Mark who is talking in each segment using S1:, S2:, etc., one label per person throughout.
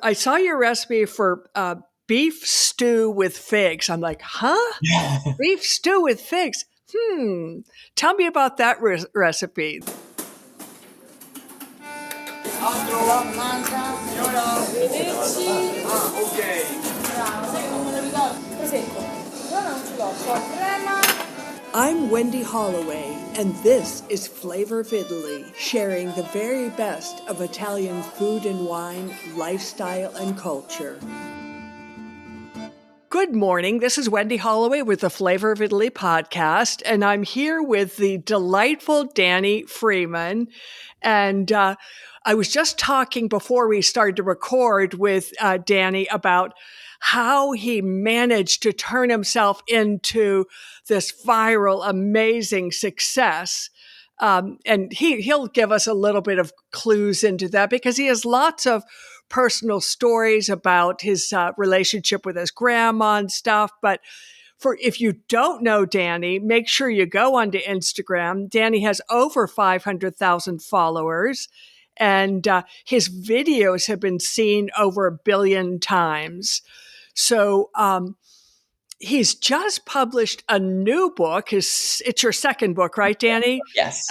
S1: I saw your recipe for beef stew with figs. I'm like, huh? Beef stew with figs? Tell me about that recipe.
S2: Altro manca, signora, vederci. Ah, ok. Bravo, sai che non me lo ricordo. Prosecco. No, non ce l'ho. C'ho crema.
S1: I'm Wendy Holloway, and this is Flavor of Italy, sharing the very best of Italian food and wine, lifestyle, and culture. Good morning. This is Wendy Holloway with the Flavor of Italy podcast, and I'm here with the delightful Danny Freeman. And I was just talking before we started to record with Danny about how he managed to turn himself into this viral, amazing success. And he'll give us a little bit of clues into that because he has lots of personal stories about his relationship with his grandma and stuff. But for if you don't know Danny, make sure you go onto Instagram. Danny has over 500,000 followers, and his videos have been seen over 1 billion times. So he's just published a new book. It's your second book, right, Danny?
S3: Yes.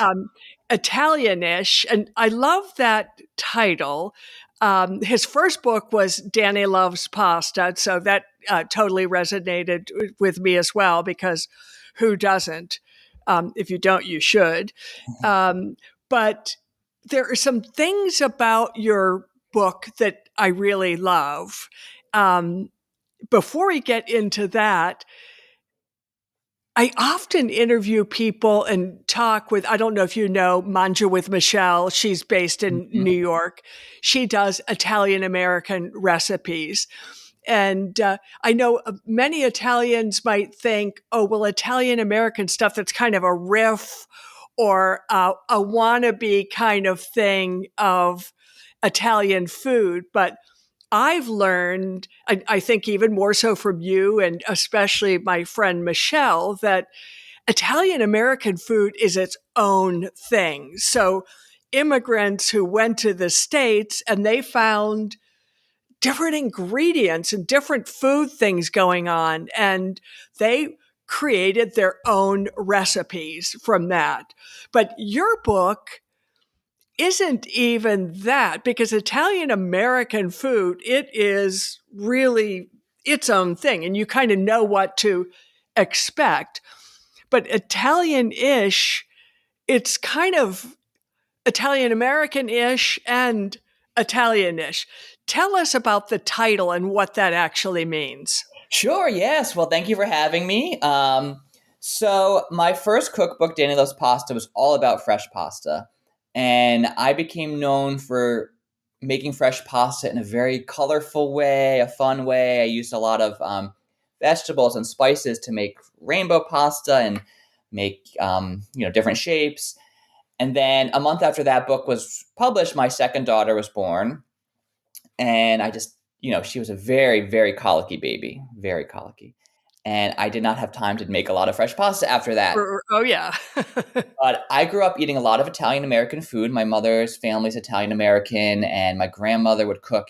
S1: Italianish, and I love that title. His first book was Danny Loves Pasta, so that totally resonated with me as well, because who doesn't? If you don't, you should. But there are some things about your book that I really love. Before we get into that, I often interview people and talk with, I don't know if you know, Manja with Michelle. She's based in
S3: Mhm.
S1: New York. She does Italian American recipes. And I know many Italians might think, oh, well, Italian American stuff, that's kind of a riff or a wannabe kind of thing of Italian food. But I've learned, I think even more so from you and especially my friend Michelle, that Italian American food is its own thing. So immigrants who went to the States and they found different ingredients and different food things going on, and they created their own recipes from that. But your book isn't even that, because Italian American food, it is really its own thing and you kind of know what to expect. But Italian-ish, it's kind of Italian American-ish and Italian-ish. Tell us about the title and what that actually means.
S3: Sure, yes. Well, thank you for having me. So my first cookbook, Danny Loves Pasta, was all about fresh pasta. And I became known for making fresh pasta in a very colorful way, a fun way. I used a lot of vegetables and spices to make rainbow pasta and make different shapes. And then a month after that book was published, my second daughter was born. And I just, she was a very, very colicky baby, very colicky. And I did not have time to make a lot of fresh pasta after that.
S1: Oh, yeah.
S3: But I grew up eating a lot of Italian American food. My mother's family's Italian American, and my grandmother would cook,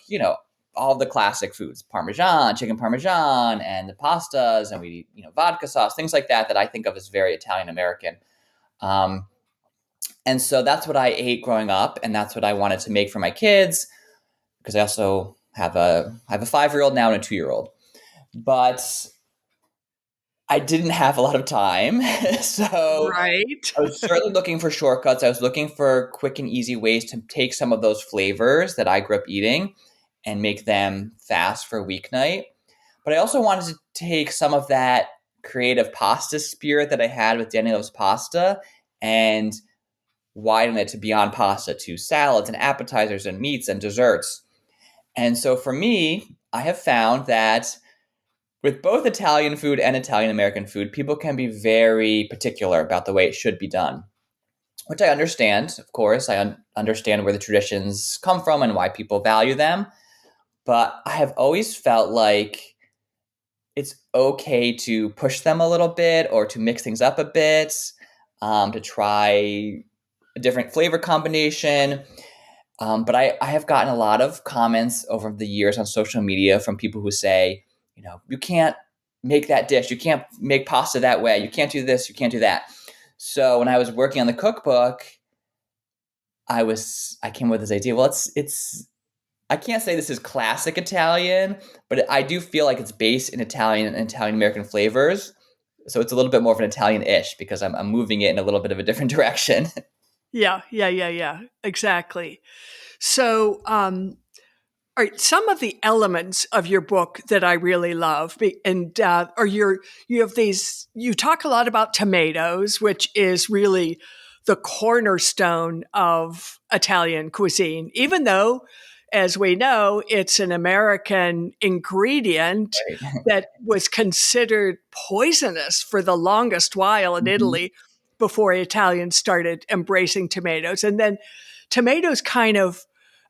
S3: all the classic foods, Parmesan, chicken Parmesan, and the pastas, and we eat, vodka sauce, things like that I think of as very Italian American. And so that's what I ate growing up, and that's what I wanted to make for my kids, because I also have a 5-year-old now and a 2-year-old. But I didn't have a lot of time. So
S1: Right.
S3: I was certainly looking for shortcuts. I was looking for quick and easy ways to take some of those flavors that I grew up eating and make them fast for a weeknight. But I also wanted to take some of that creative pasta spirit that I had with Danny Loves Pasta and widen it to beyond pasta, to salads and appetizers and meats and desserts. And so for me, I have found that with both Italian food and Italian American food, people can be very particular about the way it should be done, which I understand. Of course, I understand where the traditions come from and why people value them. But I have always felt like it's okay to push them a little bit or to mix things up a bit, to try a different flavor combination. But I have gotten a lot of comments over the years on social media from people who say, you can't make that dish. You can't make pasta that way. You can't do this. You can't do that. So when I was working on the cookbook, I came with this idea. Well, it's I can't say this is classic Italian, but I do feel like it's based in Italian and Italian American flavors. So it's a little bit more of an Italian-ish because I'm moving it in a little bit of a different direction.
S1: Yeah, yeah, yeah, yeah. Exactly. So, all right, some of the elements of your book that I really love, and are you have these. You talk a lot about tomatoes, which is really the cornerstone of Italian cuisine. Even though, as we know, it's an American ingredient
S3: Right.
S1: that was considered poisonous for the longest while in
S3: Mhm.
S1: Italy before Italians started embracing tomatoes, and then tomatoes kind of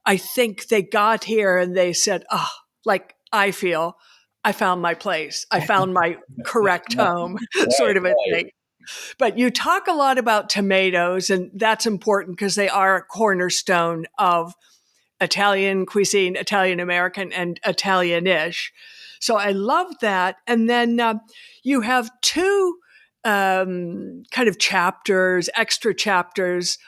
S1: I think they got here and they said, oh, like I feel I found my place. I found my correct home,
S3: Right,
S1: sort of a
S3: right.
S1: thing. But you talk a lot about tomatoes, and that's important because they are a cornerstone of Italian cuisine, Italian American, and Italianish. So I love that. And then you have two kind of chapters, extra chapters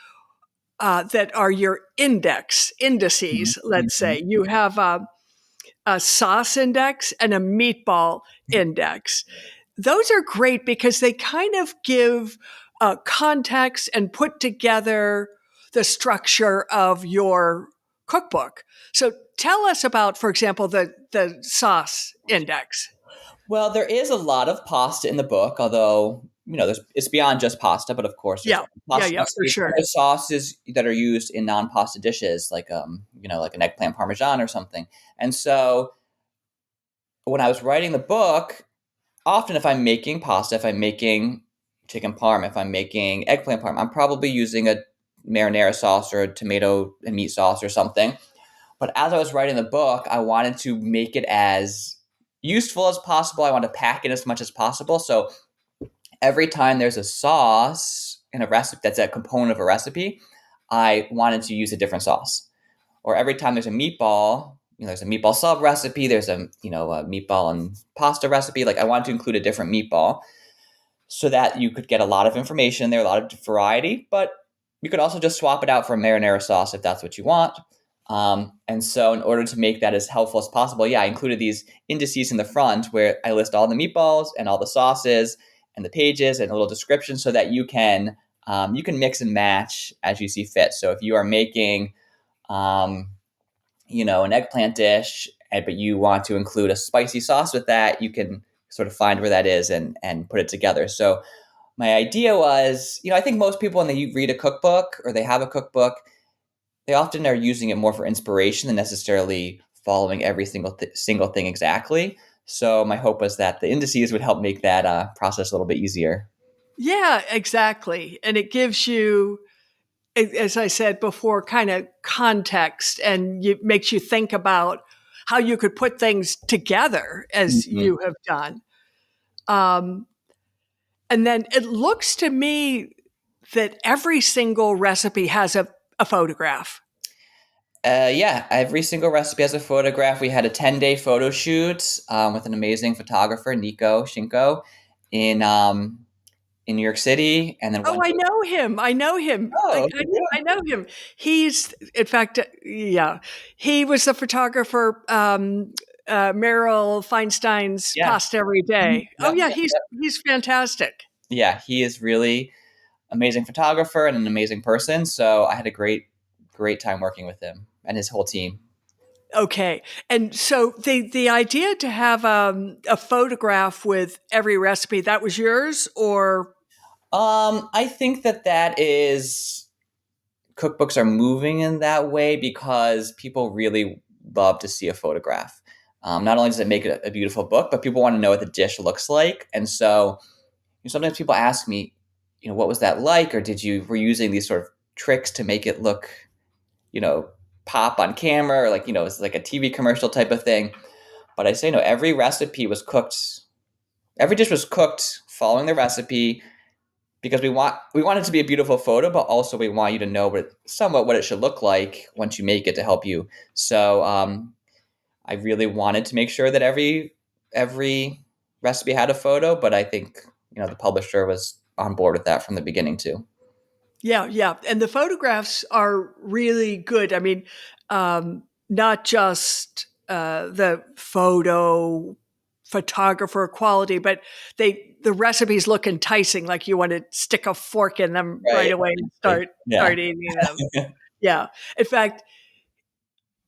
S1: that are your
S3: Mhm,
S1: indices, let's
S3: mhm.
S1: say. You have a sauce index and a meatball index. Those are great because they kind of give context and put together the structure of your cookbook. So tell us about, for example, the sauce index.
S3: Well, there is a lot of pasta in the book, although it's beyond just pasta. But of course, there's
S1: Yeah, yeah,
S3: pasta
S1: yeah, for
S3: recipes, and
S1: sure.
S3: there's sauces that are used in non-pasta dishes, like like an eggplant parmesan or something. And so when I was writing the book, often if I'm making pasta, if I'm making chicken parm, if I'm making eggplant parm, I'm probably using a marinara sauce or a tomato and meat sauce or something. But as I was writing the book, I wanted to make it as useful as possible. I wanted to pack it as much as possible. So every time there's a sauce in a recipe that's a component of a recipe, I wanted to use a different sauce. Or every time there's a meatball, there's a meatball sub recipe, there's a meatball and pasta recipe. Like I wanted to include a different meatball so that you could get a lot of information there, a lot of variety, but you could also just swap it out for a marinara sauce if that's what you want. And so, in order to make that as helpful as possible, yeah, I included these indices in the front where I list all the meatballs and all the sauces and the pages and a little description so that you can mix and match as you see fit. So, if you are making um, an eggplant dish, but you want to include a spicy sauce with that, you can sort of find where that is and put it together. So my idea was, I think most people when they read a cookbook or they have a cookbook, they often are using it more for inspiration than necessarily following every single thing exactly. So my hope was that the indices would help make that process a little bit easier.
S1: Yeah, exactly. And it gives you, as I said before, kind of context and it makes you think about how you could put things together as
S3: Mhm.
S1: you have done. Um, and then it looks to me that every single recipe has a photograph.
S3: Yeah, every single recipe has a photograph. We had a 10-day photo shoot with an amazing photographer, Nico Shinko, in in New York City, and then
S1: Oh,
S3: one.
S1: I know him. I know him.
S3: Oh, okay,
S1: I know him. He's, in fact, yeah, he was the photographer. Meryl Feinstein's
S3: yeah.
S1: Pasta Every
S3: Mhm.
S1: Day. Oh
S3: Yep,
S1: yeah,
S3: yep,
S1: he's
S3: yep.
S1: he's fantastic.
S3: Yeah, he is really amazing photographer and an amazing person. So I had a great time working with him and his whole team.
S1: Okay, and so the idea to have a photograph with every recipe that was yours, or
S3: I think that is cookbooks are moving in that way because people really love to see a photograph. Not only does it make it a beautiful book, but people want to know what the dish looks like. And so sometimes people ask me, what was that like, or were you using these sort of tricks to make it look, you know, pop on camera, or like it's like a TV commercial type of thing. But I say no. Every dish was cooked following the recipe because we want it to be a beautiful photo, but also we want you to know somewhat what it should look like once you make it to help you. So I really wanted to make sure that every recipe had a photo, but I think the publisher was on board with that from the beginning too.
S1: Yeah, yeah. And the photographs are really good. I mean, not just the photographer quality, but the recipes look enticing, like you want to stick a fork in them right
S3: Right.
S1: away and
S3: Yeah.
S1: start eating them. Yeah. In fact,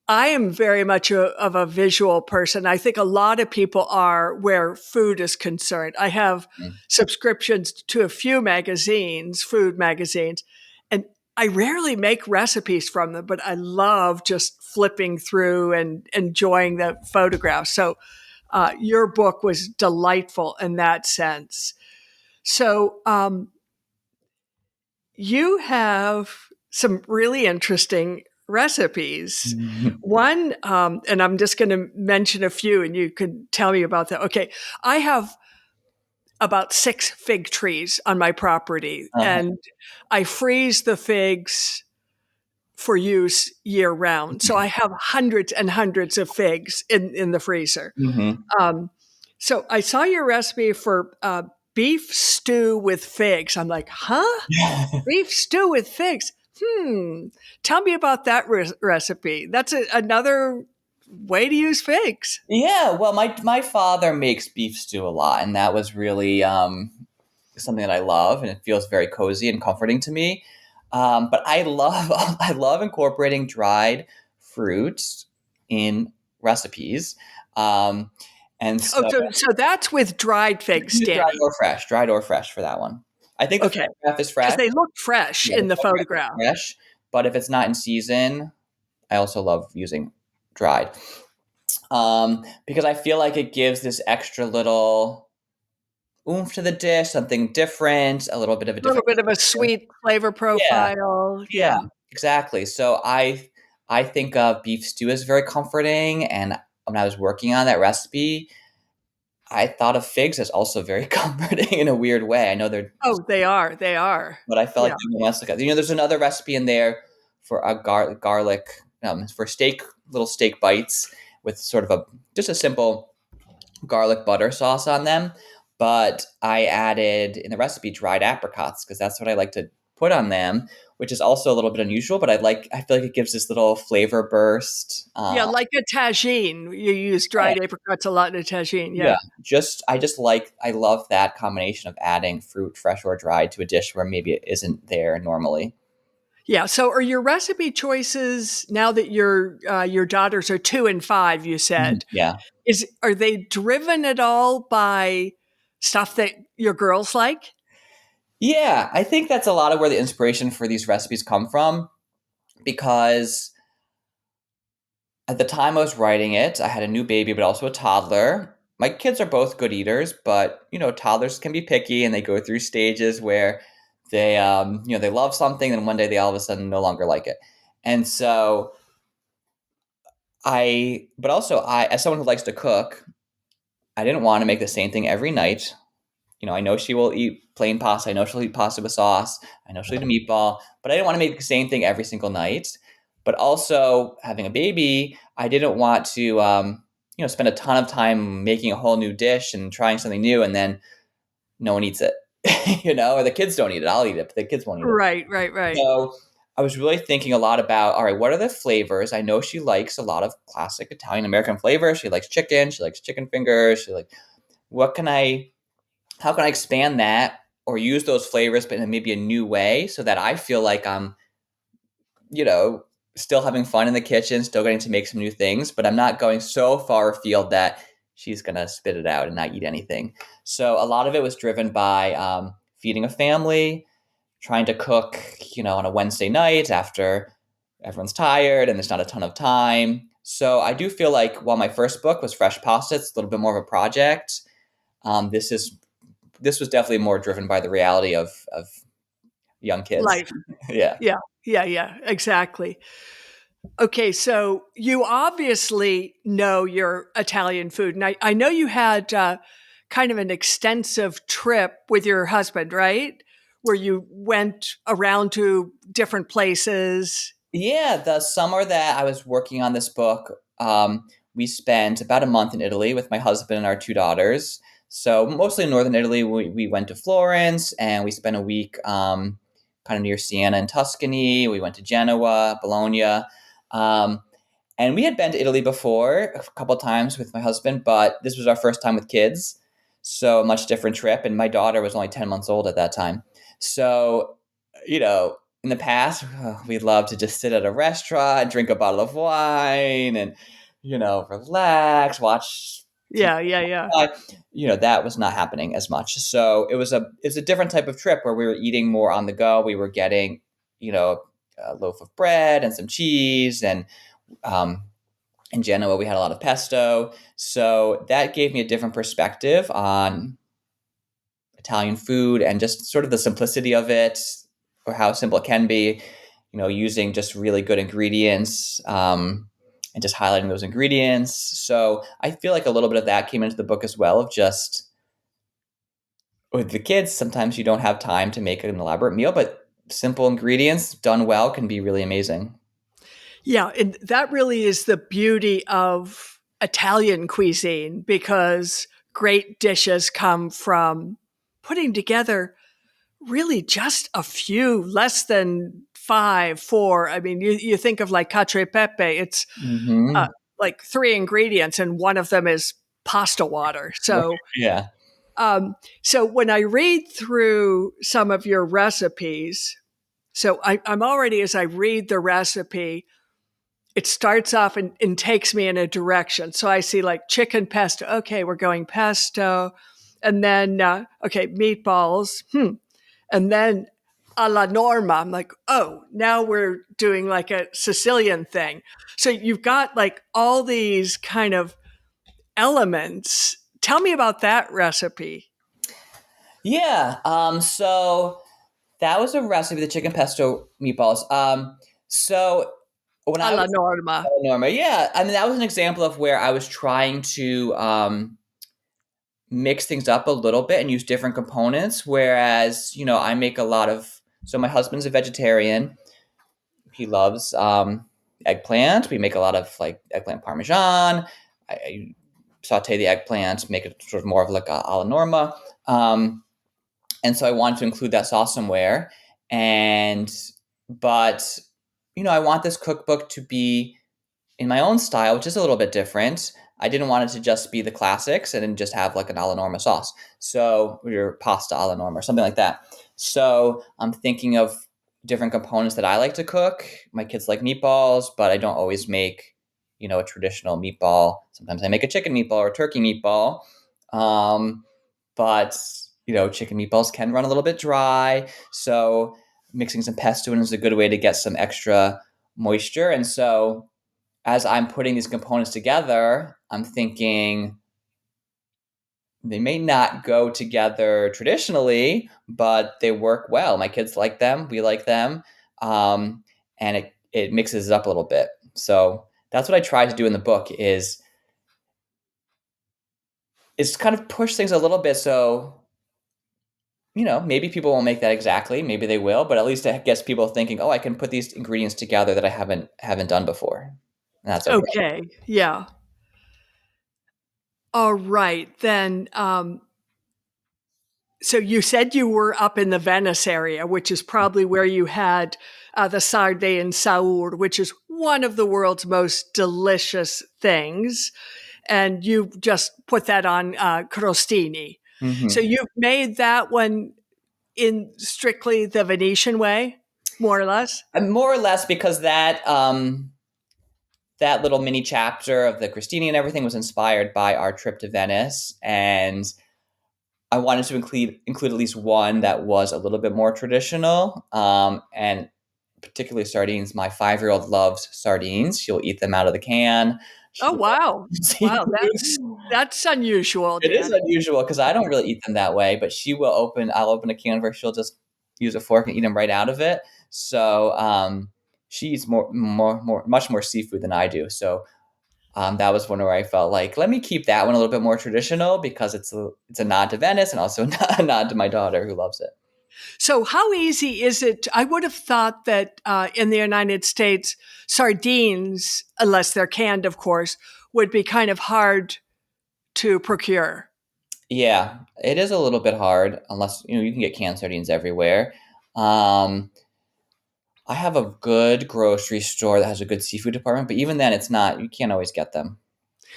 S1: I am very much of a visual person. I think a lot of people are where food is concerned. I have
S3: Mm.
S1: subscriptions to a few magazines, food magazines, and I rarely make recipes from them, but I love just flipping through and enjoying the photographs. So your book was delightful in that sense. So you have some really interesting recipes. One, and I'm just going to mention a few and you can tell me about that. Okay. I have about 6 fig trees on my property
S3: Uh-huh.
S1: and I freeze the figs for use year round. So I have hundreds and hundreds of figs in the freezer.
S3: Hmm.
S1: Um, so I saw your recipe for beef stew with figs. I'm like, huh? Beef stew with figs. Tell me about that recipe. That's another way to use figs.
S3: Yeah, well, my father makes beef stew a lot, and that was really something that I love, and it feels very cozy and comforting to me. But I love I love incorporating dried fruits in recipes, um, and
S1: Oh,
S3: so
S1: so that's with dried
S3: you can
S1: figs,
S3: use
S1: Danny.
S3: dried or fresh for that one. I think the
S1: Okay,
S3: photograph is
S1: because
S3: fresh.
S1: they look fresh
S3: Yeah, the
S1: in the
S3: photograph is
S1: photograph.
S3: fresh, but if it's not in season, I also love using dried because I feel like it gives this extra little oomph to the dish, something different, a little bit of a
S1: A little
S3: different
S1: bit of a
S3: flavor.
S1: sweet flavor
S3: Yeah,
S1: profile.
S3: yeah,
S1: Yeah.
S3: exactly. So I think beef stew is very comforting, and when I was working on that recipe, I thought of figs as also very comforting in a weird way. I know they're,
S1: Oh, they are. They are.
S3: but I felt like
S1: Yeah.
S3: they were less like there's another recipe in there for a garlic for little steak bites with sort of just a simple garlic butter sauce on them. But I added in the recipe dried apricots because that's what I like to put on them, which is also a little bit unusual. But I feel like it gives this little flavor burst.
S1: Yeah, like a tagine. You use
S3: Yeah,
S1: dried apricots a lot in a tagine.
S3: yeah.
S1: Yeah.
S3: I love that combination of adding fruit, fresh or dried, to a dish where maybe it isn't there normally.
S1: Yeah. So, are your recipe choices now that your daughters are 2 and 5? You
S3: Mhm.
S1: said
S3: Yeah.
S1: are they driven at all by stuff that your girls like?
S3: Yeah, I think that's a lot of where the inspiration for these recipes come from because at the time I was writing it, I had a new baby, but also a toddler. My kids are both good eaters, but toddlers can be picky, and they go through stages where they love something, and one day they all of a sudden no longer like it. And so but also as someone who likes to cook, I didn't want to make the same thing every night. I know she will eat plain pasta. I know she'll eat pasta with sauce. I know she'll eat a meatball, but I didn't want to make the same thing every single night. But also having a baby, I didn't want to, spend a ton of time making a whole new dish and trying something new, and then no one eats it, or the kids don't eat it. I'll eat it, but the kids won't eat it.
S1: Right, right, right.
S3: So I was really thinking a lot about, all right, what are the flavors? I know she likes a lot of classic Italian American flavors. She likes chicken. She likes chicken fingers. What can I how can I expand that or use those flavors, but in maybe a new way so that I feel like I'm, you know, still having fun in the kitchen, still getting to make some new things, but I'm not going so far afield that she's going to spit it out and not eat anything. So a lot of it was driven by feeding a family, trying to cook, on a Wednesday night after everyone's tired and there's not a ton of time. So I do feel like while my first book was Fresh Pasta, it's a little bit more of a project. Um, this is this was definitely more driven by the reality of young kids.
S1: Life.
S3: Yeah.
S1: Yeah, yeah, yeah, exactly. Okay, so you obviously know your Italian food, and I know you had kind of an extensive trip with your husband, right? where you went around to different places?
S3: Yeah, the summer that I was working on this book, we spent about a month in Italy with my husband and our two daughters. So mostly in northern Italy, we went to Florence and we spent a week kind of near Siena and Tuscany. We went to Genoa, Bologna. Um, and we had been to Italy before a couple times with my husband, but this was our first time with kids. So a much different trip. And my daughter was only 10 months old at that time. So, you know, in the past, we'd love to just sit at a restaurant, drink a bottle of wine, and relax, watch
S1: Yeah, yeah, yeah.
S3: TV. That was not happening as much. So it was a different type of trip where we were eating more on the go. We were getting, a loaf of bread and some cheese, and um, in Genoa we had a lot of pesto. So that gave me a different perspective on Italian food and just sort of the simplicity of it, or how simple it can be, using just really good ingredients, and just highlighting those ingredients. So I feel like a little bit of that came into the book as well, of just with the kids, sometimes you don't have time to make an elaborate meal, but simple ingredients done well can be really amazing.
S1: Yeah, and that really is the beauty of Italian cuisine, because great dishes come from putting together really just a few, less than five, four. I mean, you think of like cacio e pepe, it's uh,
S3: Hmm.
S1: like three ingredients, and one of them is pasta water.
S3: Yeah.
S1: So when I read through some of your recipes, I'm already, as I read the recipe, it starts off and takes me in a direction. So I see like chicken pesto. Okay, we're going pesto. And then, okay, meatballs. And then alla norma. I'm like, oh, now we're doing like a Sicilian thing. So you've got like all these kind of elements. Tell me about that recipe.
S3: Yeah. So that was a recipe, the chicken pesto meatballs. So when I
S1: Alla
S3: was
S1: norma.
S3: Norma, yeah, I mean that was an example of where I was trying to mix things up a little bit and use different components. Whereas I make a lot of. So my husband's a vegetarian. He loves eggplant. We make a lot of like eggplant parmesan. I saute the eggplant, make it sort of more of like a alla norma. Um, and so I wanted to include that sauce somewhere. And but I want this cookbook to be in my own style, which is a little bit different. I didn't want it to just be the classics and then just have like an alla norma sauce. So, or pasta alla norma or something like that. So I'm thinking of different components that I like to cook. My kids like meatballs, but I don't always make, a traditional meatball. Sometimes I make a chicken meatball or a turkey meatball. Um, but chicken meatballs can run a little bit dry. So mixing some pesto in is a good way to get some extra moisture. And so as I'm putting these components together, I'm thinking they may not go together traditionally, but they work well. My kids like them, we like them, and it mixes it up a little bit. So that's what I try to do in the book is kind of push things a little bit. So maybe people won't make that exactly, maybe they will, but at least it gets people thinking, oh, I can put these ingredients together that I haven't done before, and that's okay.
S1: Okay. Yeah. All right. Then, so you said you were up in the Venice area, which is probably where you had the sarde and saur, which is one of the world's most delicious things. And you just put that on crostini. So
S3: Hmm.
S1: you've made that one in strictly the Venetian way, more or less?
S3: More or less, because that little mini chapter of the Christini and everything was inspired by our trip to Venice, and I wanted to include at least one that was a little bit more traditional, and particularly sardines. My 5-year-old loves sardines; she'll eat them out of the can. She
S1: Oh, wow.
S3: loves
S1: Wow.
S3: seafood.
S1: That's unusual,
S3: It is
S1: Danny.
S3: unusual because I don't really eat them that way, but she will open. I'll open a can of her. She'll just use a fork and eat them right out of it. So she eats much more seafood than I do. So that was one where I felt like, let me keep that one a little bit more traditional because it's a nod to Venice and also a nod to my daughter who loves it.
S1: So, how easy is it? I would have thought that in the United States, sardines, unless they're canned, of course, would be kind of hard to procure.
S3: Yeah, it is a little bit hard unless you can get canned sardines everywhere. Um, I have a good grocery store that has a good seafood department, but even then, it's not. You can't always get them.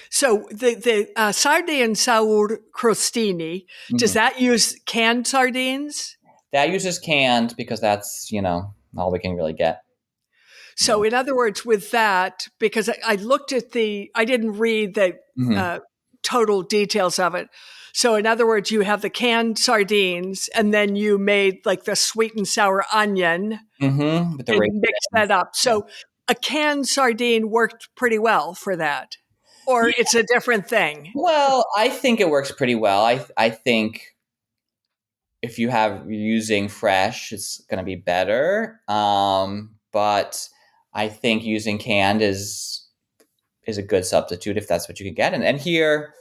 S1: So, the sardine saur crostini, does
S3: Hmm.
S1: that use canned sardines?
S3: That uses canned because that's all we can really get. Yeah.
S1: So, in other words, with that, because I looked at I didn't read the
S3: Hmm.
S1: uh, total details of it. So, in other words, you have the canned sardines, and then you made like the sweet and sour onion
S3: Hmm. With the
S1: and mix that
S3: raisins.
S1: up.
S3: Yeah.
S1: So, a canned sardine worked pretty well for that, or
S3: Yeah.
S1: it's a different thing.
S3: Well, I think it works pretty well. I think if you're using fresh, it's going to be better. But I think using canned is a good substitute if that's what you can get. And here,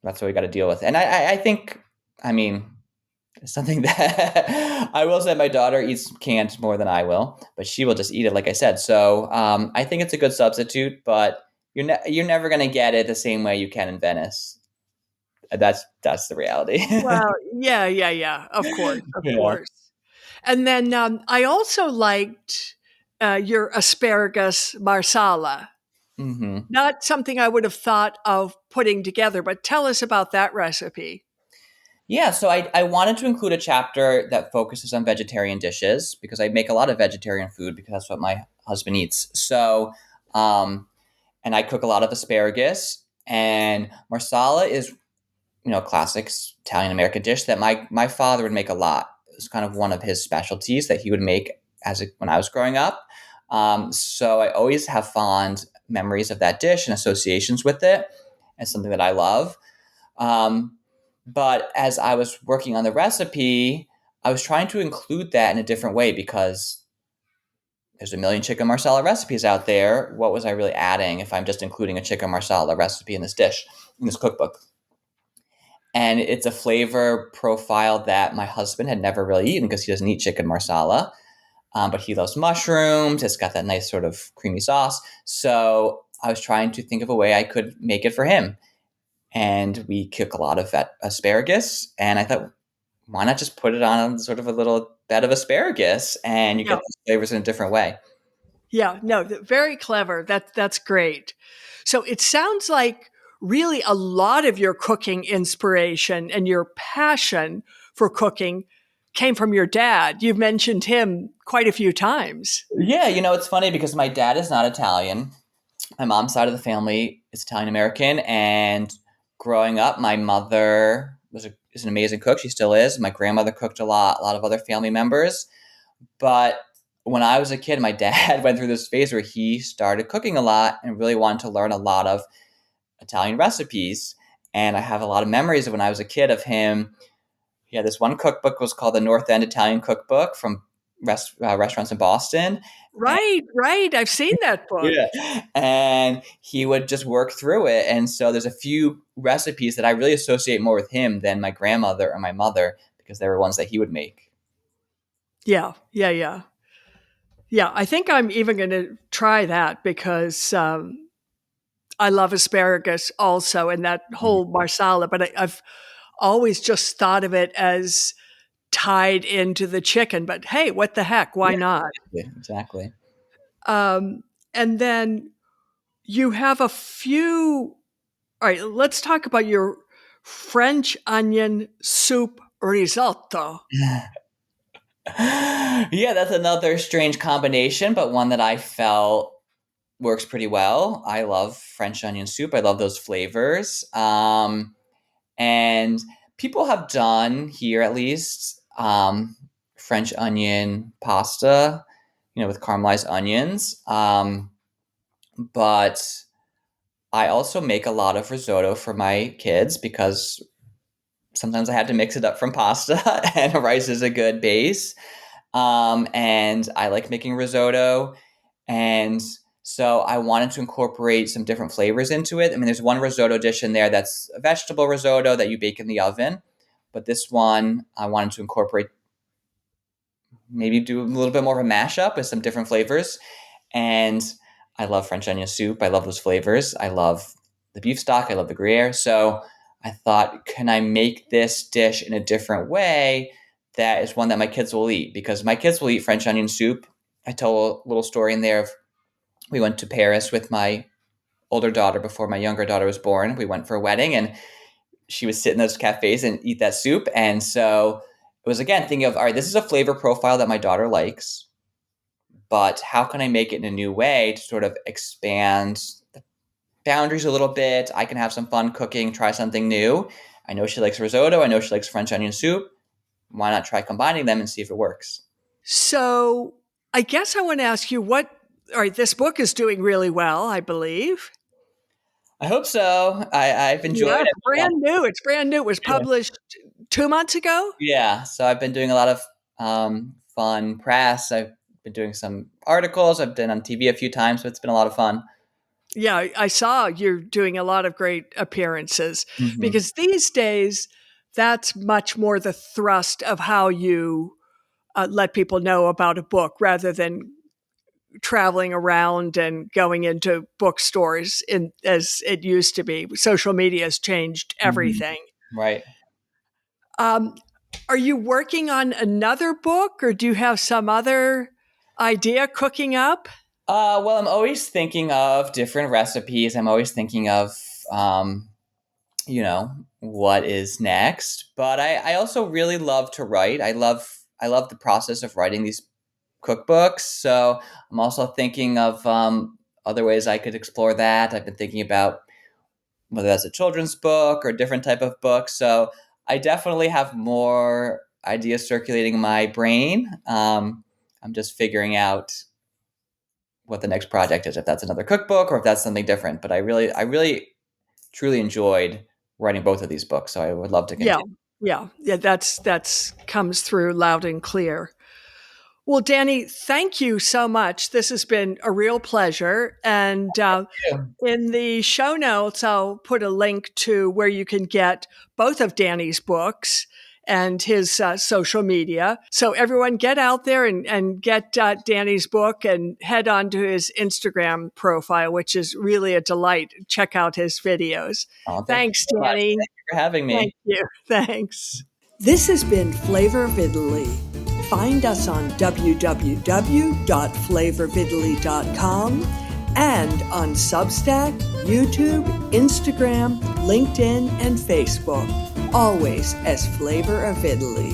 S3: that's what we got to deal with. And I think, I mean, it's something that I will say my daughter eats canned more than I will, but she will just eat it, like I said. So I think it's a good substitute, but you're never going to get it the same way you can in Venice. That's the reality.
S1: Well, yeah, yeah, yeah. Of course, of
S3: Yeah.
S1: course. And then I also liked your asparagus marsala.
S3: Hmm.
S1: Not something I would have thought of putting together, but tell us about that recipe.
S3: Yeah, so I wanted to include a chapter that focuses on vegetarian dishes because I make a lot of vegetarian food because that's what my husband eats. So, and I cook a lot of asparagus, and marsala is classic Italian American dish that my father would make a lot. It was kind of one of his specialties that he would make when I was growing up. So I always have fond memories of that dish and associations with it. It's something that I love. Um, but as I was working on the recipe, I was trying to include that in a different way because there's a million chicken marsala recipes out there. What was I really adding if I'm just including a chicken marsala recipe in this dish, in this cookbook? And it's a flavor profile that my husband had never really eaten because he doesn't eat chicken marsala, but he loves mushrooms. It's got that nice sort of creamy sauce. So I was trying to think of a way I could make it for him. And we cook a lot of that asparagus. And I thought, why not just put it on sort of a little bed of asparagus and you get
S1: Yeah,
S3: those flavors in a different way?
S1: yeah, no, very clever. That's great. So it sounds like really a lot of your cooking inspiration and your passion for cooking came from your dad. You've mentioned him quite a few times.
S3: Yeah, it's funny because my dad is not Italian. My mom's side of the family is Italian American, and growing up, my mother is an amazing cook. She still is. My grandmother cooked a lot of other family members. But when I was a kid, my dad went through this phase where he started cooking a lot and really wanted to learn a lot of Italian recipes. And I have a lot of memories of when I was a kid of him. He had this one cookbook was called the North End Italian Cookbook from restaurants in Boston.
S1: Right, right. I've seen that book.
S3: Yeah. And he would just work through it. And so there's a few recipes that I really associate more with him than my grandmother or my mother because they were ones that he would make.
S1: Yeah, yeah, yeah. Yeah, I think I'm even going to try that because I love asparagus also and that
S3: Mhm.
S1: whole marsala, but I've always just thought of it as tied into the chicken. But hey, what the heck? Why
S3: Yeah,
S1: not?
S3: exactly.
S1: Um, and then you have a few. All right, let's talk about your French onion soup risotto.
S3: Yeah, that's another strange combination, but one that I felt works pretty well. I love French onion soup. I love those flavors. And people have done here at least French onion pasta, with caramelized onions. But I also make a lot of risotto for my kids because sometimes I had to mix it up from pasta, and rice is a good base. And I like making risotto. And so I wanted to incorporate some different flavors into it. I mean, there's one risotto dish in there that's a vegetable risotto that you bake in the oven. But this one, I wanted to incorporate maybe do a little bit more of a mashup with some different flavors. And I love French onion soup. I love those flavors. I love the beef stock. I love the Gruyere. So I thought, can I make this dish in a different way that is one that my kids will eat? Because my kids will eat French onion soup. I tell a little story in there of we went to Paris with my older daughter before my younger daughter was born. We went for a wedding and she would sit in those cafes and eat that soup. And so it was, again, thinking of, all right, this is a flavor profile that my daughter likes, but how can I make it in a new way to sort of expand the boundaries a little bit? I can have some fun cooking, try something new. I know she likes risotto. I know she likes French onion soup. Why not try combining them and see if it works?
S1: So I guess I want to ask you all right, this book is doing really well, I believe.
S3: I hope so. I've enjoyed
S1: Yeah, it's
S3: it.
S1: brand new. It's brand new. It was published 2 months ago.
S3: Yeah, so I've been doing a lot of fun press. I've been doing some articles. I've been on TV a few times, so it's been a lot of fun.
S1: Yeah, I saw you're doing a lot of great appearances
S3: Mm-hmm.
S1: because these days that's much more the thrust of how you let people know about a book rather than traveling around and going into bookstores as it used to be. Social media has changed
S3: Mm-hmm.
S1: everything.
S3: Right.
S1: Um, are you working on another book or do you have some other idea cooking up?
S3: Well, I'm always thinking of different recipes. I'm always thinking of, um, what is next. But I also really love to write. I love the process of writing these cookbooks. So I'm also thinking of other ways I could explore that. I've been thinking about whether that's a children's book or a different type of book. So I definitely have more ideas circulating in my brain. I'm just figuring out what the next project is, if that's another cookbook or if that's something different. But I really truly enjoyed writing both of these books. So I would love to
S1: Yeah,
S3: continue.
S1: yeah. That's comes through loud and clear. Well, Danny, thank you so much. This has been a real pleasure. And in the show notes, I'll put a link to where you can get both of Danny's books and his social media. So everyone get out there and get Danny's book and head on to his Instagram profile, which is really a delight. Check out his videos.
S3: Oh, thank you
S1: Thanks,
S3: so much.
S1: Danny.
S3: Thank you for having me.
S1: Thank you. Thanks. This has been Flavor of Italy. Find us on www.flavorofitaly.com and on Substack, YouTube, Instagram, LinkedIn, and Facebook, always as Flavor of Italy.